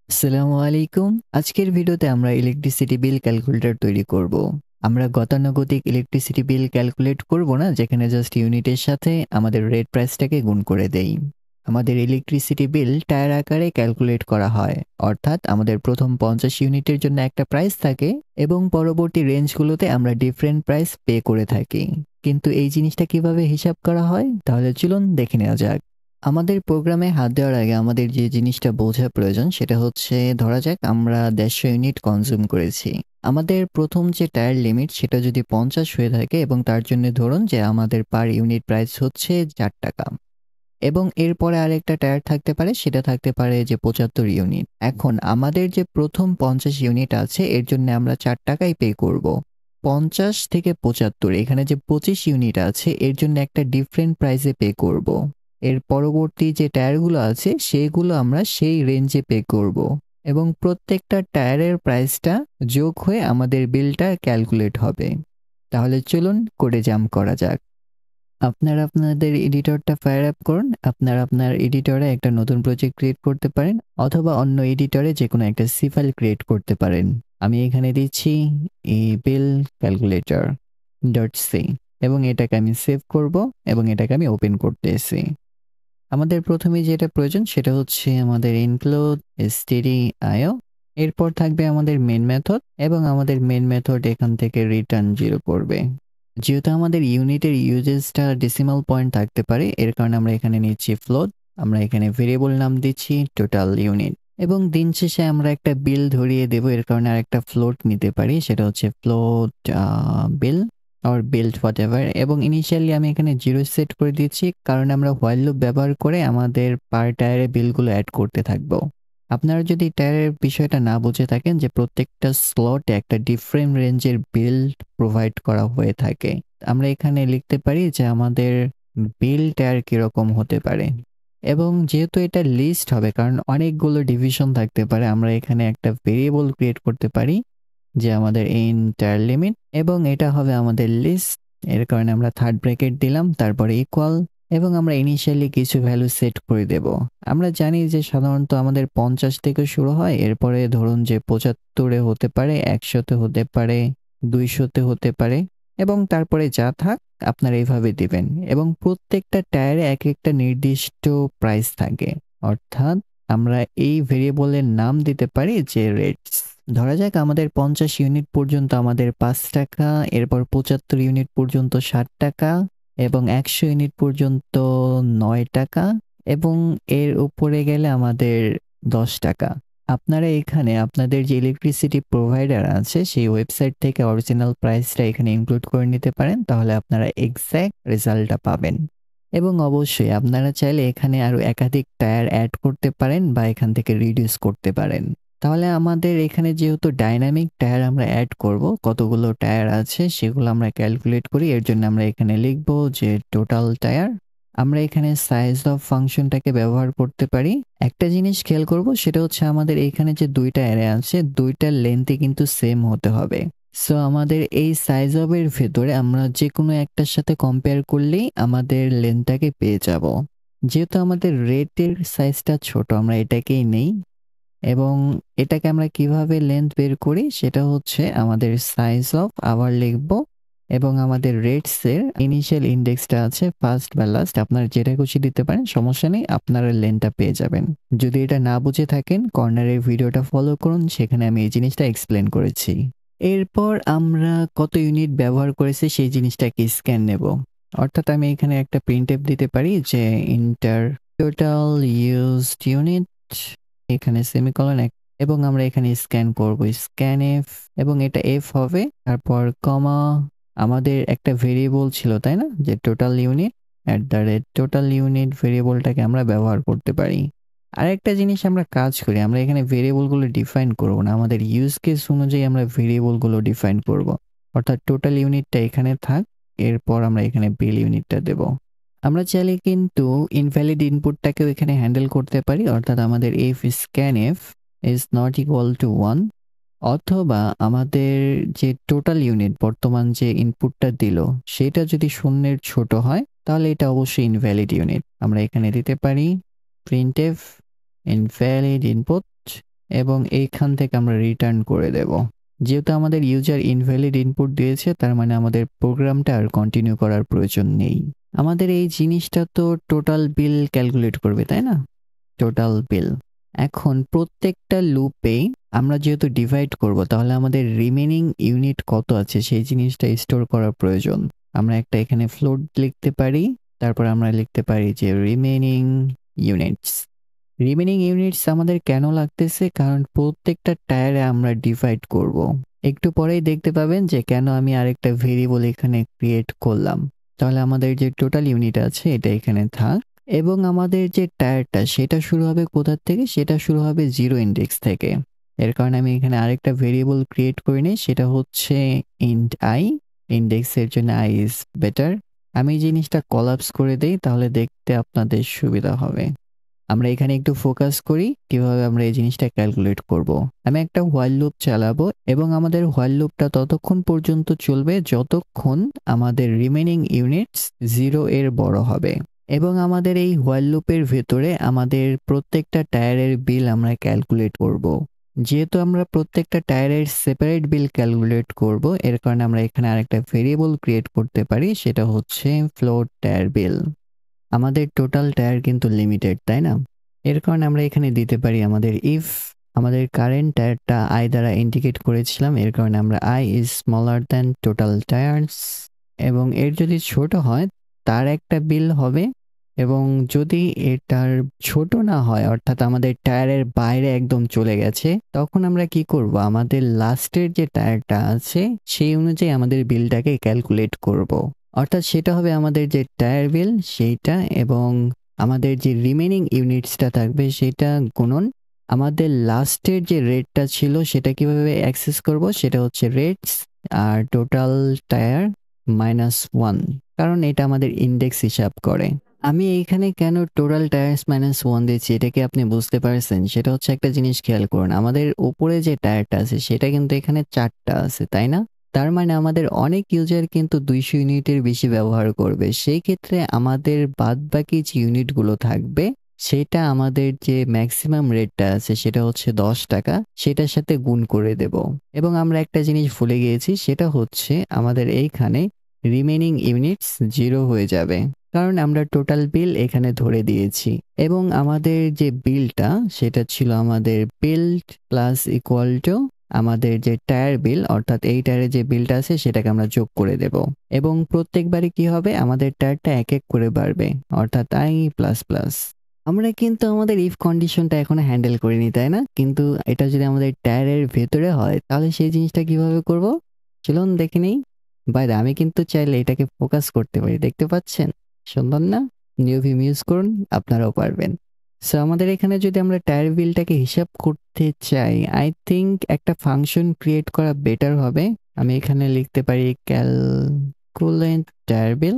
আসসালামু আলাইকুম। আজকের ভিডিওতে আমরা ইলেকট্রিসিটি বিল ক্যালকুলেটর তৈরি করব। আমরা গতানুগতিক ইলেকট্রিসিটি বিল ক্যালকুলেট করব না, যেখানে জাস্ট ইউনিটের সাথে আমাদের রেট প্রাইসটাকে গুণ করে দেই। আমাদের ইলেকট্রিসিটি বিল টায়ার আকারে ক্যালকুলেট করা হয়, অর্থাৎ আমাদের প্রথম 50 ইউনিটের জন্য একটা প্রাইস থাকে এবং পরবর্তী রেঞ্জগুলোতে আমরা ডিফারেন্ট প্রাইস পে করে থাকি। কিন্তু এই জিনিসটা কিভাবে হিসাব করা হয়, তাহলে চলুন দেখে নেওয়া যাক। আমাদের প্রোগ্রামে হাত দেওয়ার আগে আমাদের যে জিনিসটা বোঝা প্রয়োজন সেটা হচ্ছে, ধরা যাক আমরা 150 ইউনিট কনজিউম করেছি। আমাদের প্রথম যে টায়ার লিমিট সেটা যদি 50 হয়ে থাকে এবং তার জন্য ধরুন যে আমাদের পার ইউনিট প্রাইস হচ্ছে 4 টাকা এবং এরপরে আরেকটা টায়ার থাকতে পারে, সেটা থাকতে পারে যে 75 ইউনিট। এখন আমাদের যে প্রথম 50 ইউনিট আছে এর জন্য আমরা 4 টাকাই পে করব। 50 থেকে 75 এখানে যে 25 ইউনিট আছে এর জন্য একটা ডিফারেন্ট প্রাইসে পে করব। এর পরবর্তী যে টায়ারগুলো আছে সেগুলো আমরা সেই রেঞ্জে পে করব এবং প্রত্যেকটা টায়ারের প্রাইসটা যোগ হয়ে আমাদের বিলটা ক্যালকুলেট হবে। তাহলে চলুন কোডে জাম্প করা যাক। আপনারা আপনাদের এডিটরটা ফায়ার আপ করুন। আপনারা আপনার এডিটরে একটা নতুন প্রজেক্ট ক্রিয়েট করতে পারেন অথবা অন্য এডিটরে যে কোনো একটা সি ফাইল ক্রিয়েট করতে পারেন। আমি এখানে দিচ্ছি এই বিল ক্যালকুলেটর ডট সি এবং এটাকে আমি সেভ করব এবং এটাকে আমি ওপেন করতেছি। আমাদের প্রথমে যেটা প্রয়োজন সেটা হচ্ছে আমাদের ইনক্লুড stdio, এরপর থাকবে আমাদের মেন মেথড এবং আমাদের মেন মেথড এখান থেকে রিটার্ন 0 করবে। যেহেতু আমাদের ইউনিটের ইউজেসটা ডেসিমাল পয়েন্ট থাকতে পারে, এর কারণে আমরা এখানে নিচ্ছি ফ্লোট। আমরা এখানে ভেরিয়েবল নাম দিচ্ছি টোটাল ইউনিট এবং দিন শেষে আমরা একটা বিল ধরিয়ে দেব, এর কারণে আরেকটা ফ্লোট নিতে পারি, সেটা হচ্ছে float bill or build whatever এবং ইনিশিয়ালি আমি এখানে 0 সেট করে দিচ্ছি, কারণ আমরা while লুপ ব্যবহার করে আমাদের পার টায়ারে বিলগুলো অ্যাড করতে থাকবো। আপনারা যদি টায়ারের বিষয়টা না বুঝে থাকেন যে প্রত্যেকটা স্লটে একটা ডিফারেন্ট রেঞ্জের বিল প্রোভাইড করা হয়ে থাকে, আমরা এখানে লিখতে পারি যে আমাদের বিল টায়ার কিরকম হতে পারে। এবং যেহেতু এটা লিস্ট হবে, কারণ অনেকগুলো ডিভিশন থাকতে পারে, আমরা এখানে একটা ভেরিয়েবল ক্রিয়েট করতে পারি যে আমাদের ইন্টার লিমিট এবং এটা হবে আমাদের লিস্ট। এর কারণে আমরা থার্ড ব্র্যাকেট দিলাম, তারপরে ইকুয়াল এবং আমরা ইনিশিয়ালি কিছু ভ্যালু সেট করে দেব। আমরা জানি যে সাধারণত আমাদের 50 থেকে শুরু হয়, এরপরে ধরুন যে 75-এ হতে পারে, 100-তে হতে পারে, 200-তে হতে পারে এবং তারপরে যা থাক আপনারা এইভাবে দিবেন এবং প্রত্যেকটা টায়ারে এক একটা নির্দিষ্ট প্রাইস থাকে, অর্থাৎ আমরা এই ভেরিয়েবলের নাম দিতে পারি যে রেটস। ধরা যাক আমাদের 50 ইউনিট পর্যন্ত আমাদের 5 টাকা, এরপর 75 ইউনিট পর্যন্ত 60 টাকা এবং 100 ইউনিট পর্যন্ত 9 টাকা এবং এর উপরে গেলে আমাদের 10 টাকা। আপনারা এখানে আপনাদের যে ইলেকট্রিসিটি প্রোভাইডার আছে সেই ওয়েবসাইট থেকে অরিজিনাল প্রাইসটা এখানে ইনক্লুড করে নিতে পারেন, তাহলে আপনারা এক্স্যাক্ট রেজাল্টটা পাবেন। এবং অবশ্যই আপনারা চাইলে এখানে আরও একাধিক টায়ার অ্যাড করতে পারেন বা এখান থেকে রিডিউস করতে পারেন। তাহলে আমাদের এখানে যেহেতু ডাইনামিক টায়ার আমরা অ্যাড করব, কতগুলো টায়ার আছে সেগুলো আমরা ক্যালকুলেট করি। এর জন্য আমরা এখানে লিখব যে টোটাল টায়ার। আমরা এখানে সাইজ অফ ফাংশনটাকে ব্যবহার করতে পারি। একটা জিনিস খেয়াল করব, সেটা হচ্ছে আমাদের এখানে যে দুইটা অ্যারে আছে দুইটার লেন্থই কিন্তু সেম হতে হবে। সো আমাদের এই সাইজ অফ এর ভেতরে আমরা যে কোনো একটার সাথে কম্পেয়ার করলেই আমাদের লেন্থটাকে পেয়ে যাব। যেহেতু আমাদের রেটের সাইজটা ছোট, আমরা এটাকেই নেই এবং এটাকে আমরা কিভাবে লেন্থ বের করি সেটা হচ্ছে আমাদের সাইজ অফ আবার লিখব এবং আমাদের রেটসের ইনিশিয়াল ইন্ডেক্সটা আছে ফার্স্ট বা লাস্ট, আপনারা যেটা খুশি দিতে পারেন, সমস্যা নেই, আপনারা লেন্থটা পেয়ে যাবেন। যদি এটা না বুঝে থাকেন কর্নারের ভিডিওটা ফলো করুন, সেখানে আমি এই জিনিসটা এক্সপ্লেন করেছি। এরপর আমরা কত ইউনিট ব্যবহার করেছি সেই জিনিসটাকে স্ক্যান নেব, অর্থাৎ আমি এখানে একটা প্রিন্টএফ দিতে পারি যে ইন্টার টোটাল ইউজড ইউনিট, এখানে সেমিকলন এবং আমরা এখানে স্ক্যান করব স্ক্যান এফ এবং এটা এফ হবে, তারপর কমা আমাদের একটা ভেরিয়েবল ছিল তাই না, যে টোটাল ইউনিট টোটাল ইউনিট ভেরিয়েবলটাকে আমরা ব্যবহার করতে পারি। আরেকটা জিনিস আমরা কাজ করি, আমরা এখানে ভেরিয়েবলগুলো ডিফাইন করব না, আমাদের ইউজ কেস অনুযায়ী আমরা ভেরিয়েবলগুলো ডিফাইন করব, অর্থাৎ টোটাল ইউনিটটা এখানে থাক, এরপর আমরা এখানে বিল ইউনিটটা দেব। আমরা চাইলে কিন্তু ইনভ্যালিড ইনপুটটাকেও এখানে হ্যান্ডেল করতে পারি, অর্থাৎ আমাদের F scan F is not equal to 1 অথবা আমাদের যে টোটাল ইউনিট বর্তমান যে ইনপুটটা দিল সেটা যদি শূন্যের ছোট হয় তাহলে এটা অবশ্যই ইনভ্যালিড ইউনিট। আমরা এখানে দিতে পারি প্রিন্টএফ ইনভ্যালিড ইনপুট এবং এইখান থেকে আমরা রিটার্ন করে দেব। যেহেতু আমাদের ইউজার ইনভ্যালিড ইনপুট দিয়েছে, তার মানে আমাদের প্রোগ্রামটা আর কন্টিনিউ করার প্রয়োজন নেই। আমাদের এই জিনিসটা তো টোটাল বিল ক্যালকুলেট করবে, তাই না? Total bill. এখন প্রত্যেকটা লুপে আমরা যেহেতু ডিভাইড করব, তাহলে আমাদের রিমেনিং ইউনিট কত আছে সেই জিনিসটা স্টোর করার প্রয়োজন। আমরা একটা এখানে ফ্লোট লিখতে পারি, তারপর আমরা লিখতে পারি যে রিমেনিং ইউনিটস। রিমেনিং ইউনিটস আমাদের কেন লাগতেছে? কারণ প্রত্যেকটা টায়ারে আমরা ডিভাইড করব। একটু পরেই দেখতে পাবেন যে কেন আমি আরেকটা ভেরিয়েবল এখানে ক্রিয়েট করলাম। তাহলে আমাদের যে টোটাল ইউনিট আছে এটা এখানে থাক, এবং আমাদের যে টায়ারটা সেটা শুরু হবে কোথা থেকে? সেটা শুরু হবে 0 ইন্ডেক্স থেকে। এর কারণে আমি এখানে আরেকটা ভেরিয়েবল ক্রিয়েট করে নিই, সেটা হচ্ছে ইন্ট আই। ইন্ডেক্সের জন্য আই ইজ বেটার। আমি জিনিসটা কলাপস করে দেই, তাহলে দেখতে আপনাদের সুবিধা হবে। আমরা এখানে একটু ফোকাস করি কিভাবে আমরা এই জিনিসটা ক্যালকুলেট করব। আমি একটা হোয়াইল লুপ চালাবো, এবং আমাদের হোয়াইল লুপটা ততক্ষণ পর্যন্ত চলবে যতক্ষণ আমাদের রিমেনিং ইউনিটস 0 এর বড় হবে। এবং আমাদের এই হোয়াইল লুপের ভেতরে আমাদের প্রত্যেকটা টায়ারের বিল আমরা ক্যালকুলেট করব। যেহেতু আমরা প্রত্যেকটা টায়ারের সেপারেট বিল ক্যালকুলেট করব, এর কারণে আমরা এখানে আরেকটা ভেরিয়েবল ক্রিয়েট করতে পারি, সেটা হচ্ছে ফ্লোট টায়ার বিল। আমাদের টোটাল টায়ার কিন্তু লিমিটেড, তাই না? এর কারণে আমরা এখানে দিতে পারি আমাদের ইফ আমাদের কারেন্ট টায়ারটা আই দ্বারা ইন্ডিকেট করেছিলাম, এর কারণে আমরা I is smaller than total tyres, এবং এর যদি ছোট হয় তার একটা বিল হবে, এবং যদি এটার ছোট না হয় অর্থাৎ আমাদের টায়ারের বাইরে একদম চলে গেছে, তখন আমরা কি করব? আমাদের লাস্টের যে টায়ারটা আছে সেই অনুযায়ী আমাদের বিলটাকে ক্যালকুলেট করব। অর্থাৎ সেটা হবে আমাদের যে টায়ার বিল সেইটা, এবং আমাদের যে রিমেনিং ইউনিটসটা থাকবে সেটা গুণন আমাদের লাস্টের যে রেটটা ছিল সেটা কিভাবে অ্যাক্সেস করব? সেটা হচ্ছে রেটস আর টোটাল টায়ার -1, কারণ এটা আমাদের ইন্ডেক্স হিসাব করে। আমি এইখানে কেন টোটাল টায়ার্স -1 দিচ্ছি এটা কি আপনি বুঝতে পারছেন? সেটা হচ্ছে একটা জিনিস খেয়াল করুন, আমাদের উপরে যে টায়ারটা আছে সেটা কিন্তু এখানে 4টা আছে, তাই না? তার মানে আমাদের অনেক ইউজার কিন্তু 200 ইউনিটের বেশি ব্যবহার করবে। সেই ক্ষেত্রে আমাদের বাদবাকি যে ইউনিটগুলো থাকবে সেটা আমাদের যে ম্যাক্সিমাম রেটটা আছে সেটা হচ্ছে 10 টাকা, সেটার সাথে গুণ করে দেব। এবং আমরা একটা জিনিস ভুলে গিয়েছি, সেটা হচ্ছে আমাদের এইখানে রিমেনিং ইউনিটস 0 হয়ে যাবে, কারণ আমরা টোটাল বিল এখানে ধরে দিয়েছি। এবং আমাদের যে বিলটা সেটা ছিল আমাদের বিল্ড প্লাস ইকুয়াল টু আমাদের যে টায়ার বিল, অর্থাৎ এই টায়ারের যে বিলটা আছে সেটাকে আমরা যোগ করে দেব। এবং প্রত্যেকবারই কি হবে? আমাদের টায়ারটা এক এক করে বাড়বে, অর্থাৎ আই প্লাস প্লাস। আমরা কিন্তু আমাদের ইফ কন্ডিশনটা এখনো হ্যান্ডেল করিনি, তাই না? কিন্তু এটা যদি আমাদের টায়ারের ভেতরে হয় তাহলে সেই জিনিসটা কিভাবে করব? চলুন দেখে নেই। বাইরে আমি কিন্তু চাইলে এটাকে ফোকাস করতে পারি, দেখতে পাচ্ছেন? সুন্দর না? নিউ ভিম ইউজ করুন, আপনারাও পারবেন। সো আমাদের এখানে যদি আমরা টায়ার বিলটাকে হিসাব করতে চাই, আই থিঙ্ক একটা ফাংশন ক্রিয়েট করা বেটার হবে। আমি এখানে লিখতে পারি ক্যালকুলেট টায়ার বিল,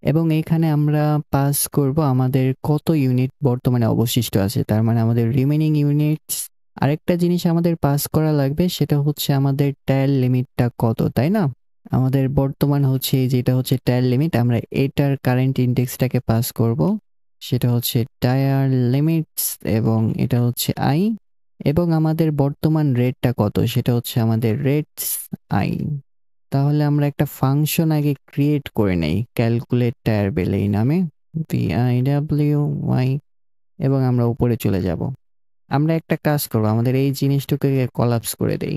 এবং এখানে আমরা পাস করব আমাদের কত ইউনিট বর্তমানে অবশিষ্ট আছে, তার মানে আমাদের রিমেনিং ইউনিটস। আরেকটা জিনিস আমাদের পাস করা লাগবে, সেটা হচ্ছে আমাদের টায়ার লিমিটটা কত, তাই না? আমাদের বর্তমান হচ্ছে যেটা হচ্ছে টায়ার লিমিট, আমরা এটার কারেন্ট ইন্ডেক্সটাকে পাস করব, সেটা হচ্ছে টায়ার লিমিটস, এবং এটা হচ্ছে আই, এবং আমাদের বর্তমান রেটটা কত সেটা হচ্ছে আমাদের রেটস আই। তাহলে আমরা একটা ফাংশন আগে ক্রিয়েট করে নেই, ক্যালকুলেট টায়ার বিল এই নামে, VIWY, এবং আমরা উপরে চলে যাব। আমরা একটা কাজ করব, আমাদের এই জিনিসটাকে কলাপস করে দেই,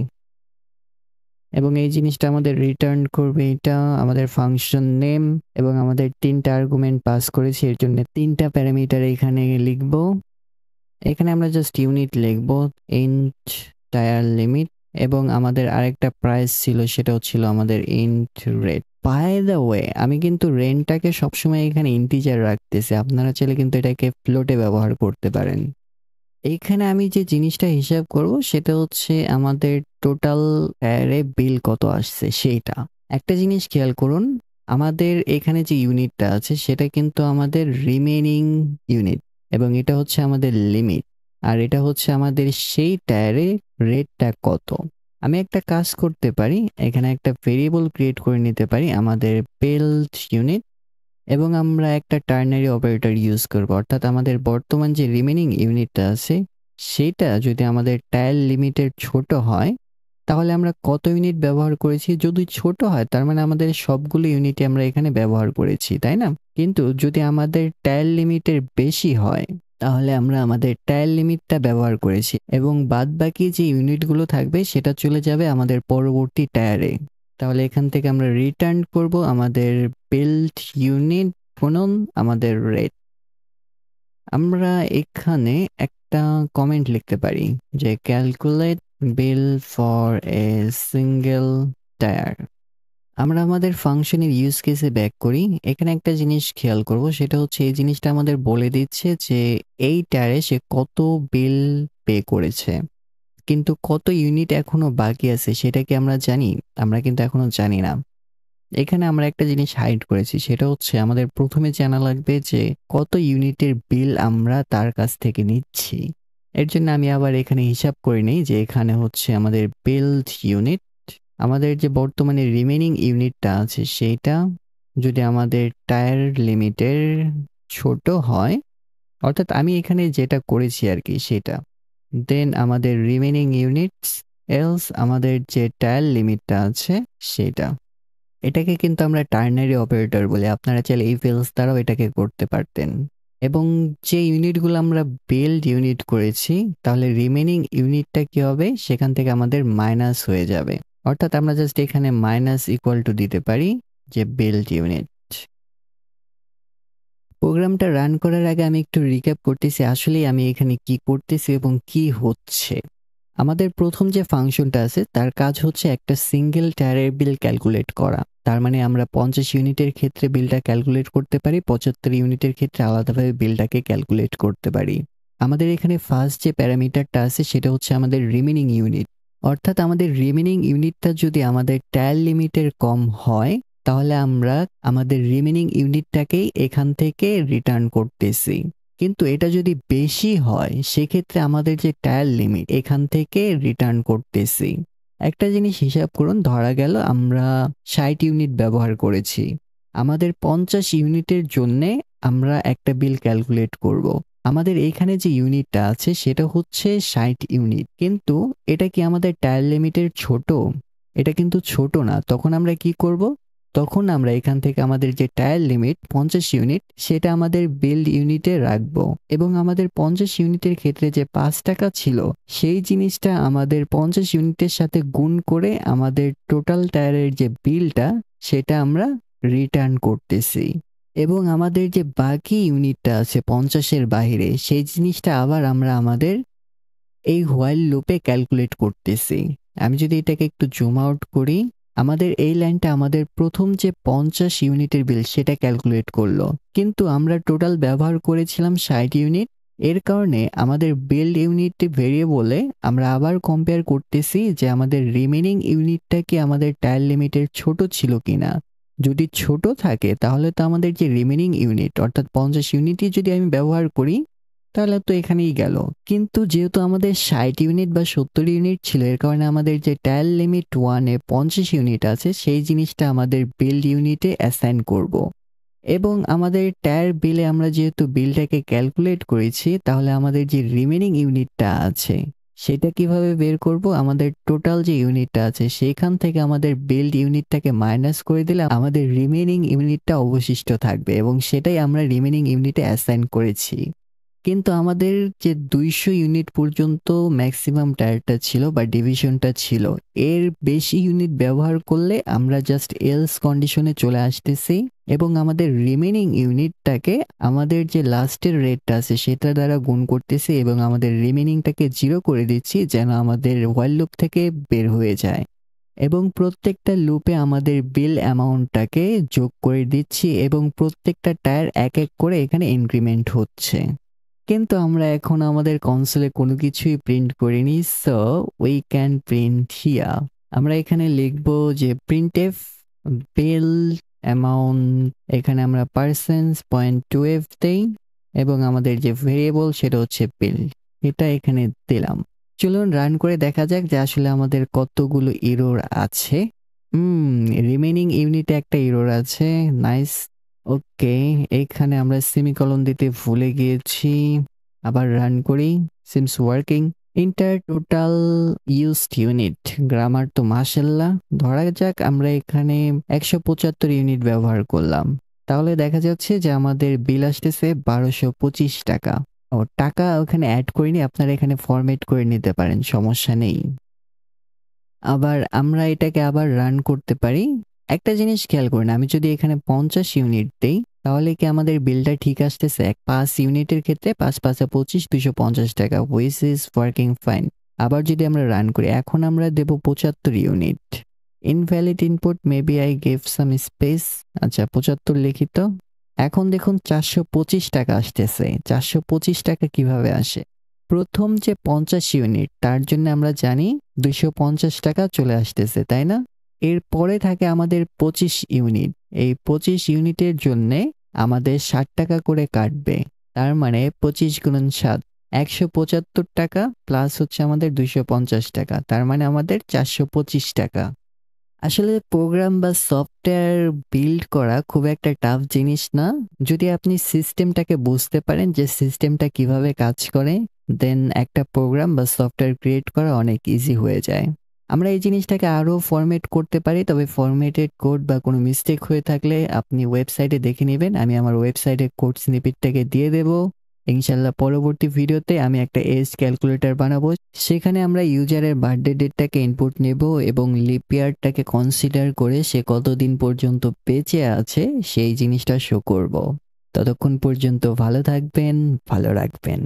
এবং এই জিনিসটা আমাদের রিটার্ন করবে এটা আমাদের ফাংশন নেম, এবং আমাদের 3টা আর্গুমেন্ট পাস করেছি, এর জন্য 3টা প্যারামিটার এখানে লিখব। এখানে আমরা জাস্ট ইউনিট লিখব, ইন্ট টায়ার লিমিট, এবং আমাদের আরেকটা প্রাইস ছিল সেটা হচ্ছিল আমাদের ইন্ট রেট। বাই দ্য ওয়ে, আমি কিন্তু রেন্টটাকে সবসময় এখানে ইন্টিজার রাখতেছি, আপনারা চাইলে কিন্তু এটাকে ফ্লোটে ব্যবহার করতে পারেন। এইখানে আমি যে জিনিসটা হিসাব করব সেটা হচ্ছে আমাদের টোটাল অ্যারে বিল কত আসছে সেইটা। একটা জিনিস খেয়াল করুন, আমাদের এখানে যে ইউনিটটা আছে সেটা কিন্তু আমাদের রিমেনিং ইউনিট, এবং এটা হচ্ছে আমাদের লিমিট, আর এটা হচ্ছে আমাদের সেই টায়ারে রেটটা কত। আমি একটা কাজ করতে পারি, এখানে একটা ভেরিয়েবল ক্রিয়েট করে নিতে পারি আমাদের বিল্ড ইউনিট, এবং আমরা একটা টার্নারি অপারেটর ইউজ করব, অর্থাৎ আমাদের বর্তমান যে রিমেনিং ইউনিটটা আছে সেটা যদি আমাদের টায়ার লিমিটের ছোট হয়, তাহলে আমরা কত ইউনিট ব্যবহার করেছি? যদি ছোট হয় তার মানে আমাদের সবগুলো ইউনিটই আমরা এখানে ব্যবহার করেছি, তাই না? কিন্তু যদি আমাদের টায়ার লিমিটের বেশি হয়, তাহলে আমরা আমাদের টায়ার লিমিটটা ব্যবহার করেছি এবং বাদবাকি যে ইউনিটগুলো থাকবে সেটা চলে যাবে আমাদের পরবর্তী টায়ারে। তাহলে এখান থেকে আমরা রিটার্ন করব আমাদের বিল্ড ইউনিট গুণন আমাদের রেট। আমরা এখানে একটা কমেন্ট লিখতে পারি যে calculate bill for a single tyre. আমরা আমাদের ফাংশনের ইউজ কেসে ব্যাক করি। এখানে একটা জিনিস খেয়াল করব, সেটা হচ্ছে এই জিনিসটা আমাদের বলে দিচ্ছে যে এই টায়ারে সে কত বিল পে করেছে, কিন্তু কত ইউনিট এখনো বাকি আছে সেটা কি আমরা জানি? আমরা কিন্তু এখনো জানি না। এখানে আমরা একটা জিনিস হাইড করেছি, সেটা হচ্ছে আমাদের প্রথমে জানা লাগবে যে কত ইউনিটের বিল আমরা তার কাছ থেকে নিচ্ছি। এর জন্য আমি আবার এখানে হিসাব করে নিই যে এখানে হচ্ছে আমাদের বিল্ড ইউনিট, আমাদের যে বর্তমানে রিমেনিং ইউনিটটা আছে সেইটা যদি আমাদের টায়ার লিমিটের ছোট হয়, অর্থাৎ আমি এখানে যেটা করেছি আর কি সেটা, দেন আমাদের রিমেনিং ইউনিটস এলস আমাদের যে টায়ার লিমিটটা আছে সেটা। এটাকে কিন্তু আমরা টার্নারি অপারেটর বলি। আপনারা চাইলে এই ফেলস দ্বারাও এটাকে করতে পারতেন। এবং যে ইউনিটগুলো আমরা বিল্ড ইউনিট করেছি, তাহলে রিমেনিং ইউনিটটা কি হবে? সেখান থেকে আমাদের মাইনাস হয়ে যাবে। অর্থাৎ আমরা জাস্ট এখানে মাইনাস ইকুয়াল টু দিতে পারি যে বিল্ড ইউনিট। প্রোগ্রামটা রান করার আগে আমি একটু রিক্যাপ করতেছি আসলে আমি এখানে কি করতেছি এবং কি হচ্ছে। আমাদের প্রথম যে ফাংশনটা আছে তার কাজ হচ্ছে একটা সিঙ্গেল টায়ারের বিল ক্যালকুলেট করা। তার মানে আমরা 50 ইউনিটের ক্ষেত্রে বিলটা ক্যালকুলেট করতে পারি, 75 ইউনিটের ক্ষেত্রে আলাদাভাবে বিলটাকে ক্যালকুলেট করতে পারি। আমাদের এখানে ফার্স্ট যে প্যারামিটারটা আছে সেটা হচ্ছে আমাদের রিমেনিং ইউনিট। অর্থাৎ আমাদের রিমেনিং ইউনিটটা যদি আমাদের টায়ার লিমিটের কম হয়, তাহলে আমরা আমাদের রিমেনিং ইউনিটটাকেই এখান থেকে রিটার্ন করতেছি। কিন্তু এটা যদি বেশি হয় সেক্ষেত্রে আমাদের যে টায়ার লিমিট এখান থেকে রিটার্ন করতেছি। একটা জিনিস হিসাব করুন, ধরা গেল আমরা 60 ইউনিট ব্যবহার করেছি। আমাদের 50 ইউনিটের জন্যে আমরা একটা বিল ক্যালকুলেট করব। আমাদের এইখানে যে ইউনিটটা আছে সেটা হচ্ছে 60 ইউনিট, কিন্তু এটা কি আমাদের টায়ার লিমিটের ছোট? এটা কিন্তু ছোট না। তখন আমরা কি করব? তখন আমরা এখান থেকে আমাদের যে টায়ার লিমিট 50 ইউনিট সেটা আমাদের বিল্ড ইউনিটে রাখবো এবং আমাদের 50 ইউনিটের ক্ষেত্রে যে 5 টাকা ছিল সেই জিনিসটা আমাদের 50 ইউনিটের সাথে গুণ করে আমাদের টোটাল টায়ারের যে বিলটা সেটা আমরা রিটার্ন করতেছি। এবং আমাদের যে বাকি ইউনিটটা আছে 50-এর বাইরে সেই জিনিসটা আবার আমরা আমাদের এই হোয়াইল লুপে ক্যালকুলেট করতেছি। আমি যদি এটাকে একটু জুম আউট করি, আমাদের এই লাইনটা আমাদের প্রথম যে 50 ইউনিটের বিল সেটা ক্যালকুলেট করলো, কিন্তু আমরা টোটাল ব্যবহার করেছিলাম 60 ইউনিট। এর কারণে আমাদের বিল্ড ইউনিট ভেরিয়েবলে আমরা আবার কম্পেয়ার করতেছি যে আমাদের রিমেনিং ইউনিটটা কি আমাদের টায়ার লিমিটের ছোট ছিল কিনা। যদি ছোট থাকে তাহলে তো আমাদের যে রিমেনিং ইউনিট অর্থাৎ 50 ইউনিটই যদি আমি ব্যবহার করি তাহলে তো এখানেই গেল। কিন্তু যেহেতু আমাদের 60 ইউনিট বা 70 ইউনিট ছিল, এর কারণে আমাদের যে টায়ার লিমিট 1-এ 50 ইউনিট আছে সেই জিনিসটা আমাদের বিল্ড ইউনিটে অ্যাসাইন করব। এবং আমাদের টায়ার বিলে আমরা যেহেতু বিলটাকে ক্যালকুলেট করেছি, তাহলে আমাদের যে রিমেনিং ইউনিটটা আছে সেটা কিভাবে বের করব? আমাদের টোটাল যে ইউনিটটা আছে সেখান থেকে আমাদের বিল্ড ইউনিটটাকে মাইনাস করে দিলে আমাদের রিমেনিং ইউনিটটা অবশিষ্ট থাকবে এবং সেটাই আমরা রিমেনিং ইউনিটে অ্যাসাইন করেছি। কিন্তু আমাদের যে 200 ইউনিট পর্যন্ত ম্যাক্সিমাম টায়ারটা ছিল বা ডিভিশনটা ছিল, এর বেশি ইউনিট ব্যবহার করলে আমরা জাস্ট এলস কন্ডিশনে চলে আসতেছি এবং আমাদের রিমেনিং ইউনিটটাকে আমাদের যে লাস্টের রেটটা আছে সেটা দ্বারা গুণ করতেছি এবং আমাদের রিমেনিংটাকে 0 করে দিচ্ছি যেন আমাদের হোয়াইল লুপ থেকে বের হয়ে যায়। এবং প্রত্যেকটা লুপে আমাদের বিল অ্যামাউন্টটাকে যোগ করে দিচ্ছি এবং প্রত্যেকটা টায়ার এক এক করে এখানে ইনক্রিমেন্ট হচ্ছে। কিন্তু আমরা এখন আমাদের কনসোলে কোনো কিছুই প্রিন্ট করিনি, so we can print here. আমরা এখানে লিখব যে প্রিন্টএফ বিল অ্যামাউন্ট, এখানে আমরা %.2f দেই এবং আমাদের যে ভেরিয়েবল সেটা হচ্ছে বিল, এটা এখানে দিলাম। চলুন রান করে দেখা যাক যে আসলে আমাদের কতগুলো এরর আছে। রিমেনিং ইউনিটে একটা এরর আছে, নাইস। ওকে, এখানে আমরা সেমিকলন দিতে ভুলে গিয়েছি। আবার রান করি, seems working. Inter total used unit, grammar তো মাশাল্লাহ। ধরা যাক আমরা এখানে 175 ইউনিট ব্যবহার করলাম, তাহলে দেখা যাচ্ছে যে আমাদের বিল আসতেছে 1225 টাকা। ও টাকা ওখানে অ্যাড করিনি, আপনারা এখানে ফরম্যাট করে নিতে পারেন, সমস্যা নেই। আবার আমরা এটাকে আবার রান করতে পারি। একটা জিনিস খেয়াল করুন, আমি যদি এখানে 50 ইউনিট দেই তাহলে কি আমাদের বিলটা ঠিক আসতেছে? 5 ইউনিটের ক্ষেত্রে 5 5 25 250 টাকা, হুইচ ইজ ওয়ার্কিং ফাইন। আবার যদি আমরা রান করি, এখন আমরা দেব 75 unit. Invalid input, maybe I gave some space. আচ্ছা 75 লিখিত। এখন দেখুন 425 টাকা আসতেছে। 425 টাকা কিভাবে আসে? প্রথম যে 50 ইউনিট তার জন্য আমরা জানি 250 টাকা চলে আসতেছে, তাই না? এরপরে থাকে আমাদের 25 ইউনিট। এই 25 ইউনিটের জন্য আমাদের 60 টাকা করে কাটবে। তার মানে 25 গুণন 7, 175 টাকা প্লাস হচ্ছে আমাদের 250 টাকা, তার মানে আমাদের 425 টাকা। আসলে প্রোগ্রাম বা সফটওয়্যার বিল্ড করা খুব একটা টাফ জিনিস না। যদি আপনি সিস্টেমটাকে বুঝতে পারেন যে সিস্টেমটা কিভাবে কাজ করে, দেন একটা প্রোগ্রাম বা সফটওয়্যার ক্রিয়েট করা অনেক ইজি হয়ে যায়। আমরা এই জিনিসটাকে আরও ফরম্যাট করতে পারি, তবে ফরম্যাটেড কোড বা কোনো মিস্টেক হয়ে থাকলে আপনি ওয়েবসাইটে দেখে নেবেন। আমি আমার ওয়েবসাইটে কোড স্নিপেটটাকে দিয়ে দেব। ইনশাল্লাহ পরবর্তী ভিডিওতে আমি একটা এজ ক্যালকুলেটর বানাবো, সেখানে আমরা ইউজারের বার্থডে ডেটটাকে ইনপুট নেব এবং লিপ ইয়ারটাকে কনসিডার করে সে কতদিন পর্যন্ত বেঁচে আছে সেই জিনিসটা শো করব। ততক্ষণ পর্যন্ত ভালো থাকবেন, ভালো রাখবেন।